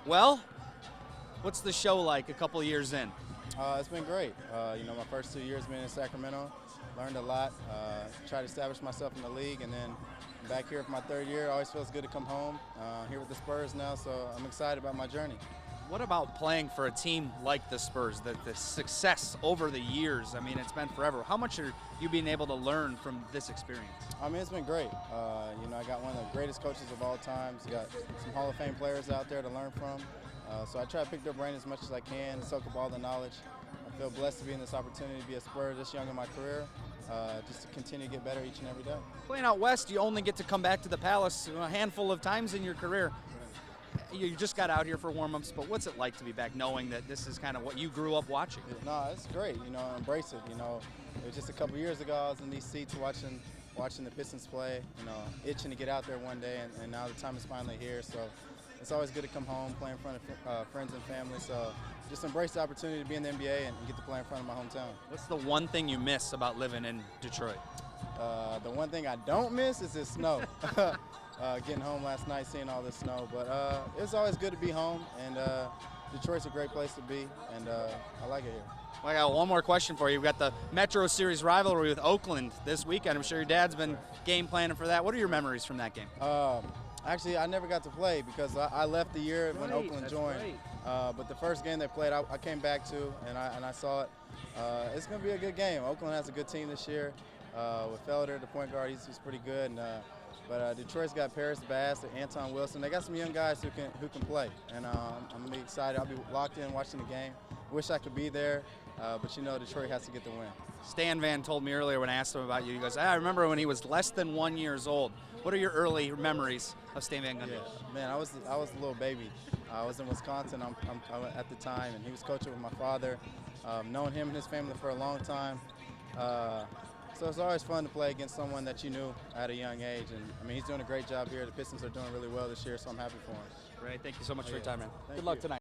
Well, what's the show like a couple years in? It's been great. My first 2 years being in Sacramento, learned a lot, tried to establish myself in the league, and then back here for my third year. Always feels good to come home. Here with the Spurs now, so I'm excited about my journey. What about playing for a team like the Spurs, the success over the years? I mean, it's been forever. How much are you being able to learn from this experience? I mean, it's been great. I got one of the greatest coaches of all time. Got some Hall of Fame players out there to learn from. So I try to pick their brain as much as I can, soak up all the knowledge. I feel blessed to be in this opportunity to be a Spur this young in my career, just to continue to get better each and every day. Playing out west, you only get to come back to the Palace a handful of times in your career. You just got out here for warm-ups, but what's it like to be back knowing that this is kind of what you grew up watching? No, it's great. Embrace it. It was just a couple years ago I was in these seats watching the Pistons play, itching to get out there one day, and now the time is finally here. So it's always good to come home, play in front of friends and family. So just embrace the opportunity to be in the NBA and get to play in front of my hometown. What's the one thing you miss about living in Detroit? The one thing I don't miss is the snow. Getting home last night, seeing all this snow. But it's always good to be home, and Detroit's a great place to be, and I like it here. Well, I got one more question for you. We've got the Metro Series rivalry with Oakland this weekend. I'm sure your dad's been game planning for that. What are your memories from that game? Actually, I never got to play because I left the year when Oakland joined. But the first game they played, I came back to, and I saw it. It's going to be a good game. Oakland has a good team this year. With Felder, the point guard, he's pretty good. But Detroit's got Paris Bass and Anton Wilson. They got some young guys who can play, and I'm gonna be excited. I'll be locked in watching the game. Wish I could be there, but Detroit has to get the win. Stan Van told me earlier when I asked him about you. He goes, I remember when he was less than 1 year old. What are your early memories of Stan Van Gundy? Yeah, man, I was a little baby. I was in Wisconsin at the time, and he was coaching with my father. Known him and his family for a long time. So it's always fun to play against someone that you knew at a young age. And I mean, he's doing a great job here. The Pistons are doing really well this year, so I'm happy for him. Great. Thank you so much for your time, man. Thank Good luck you. tonight.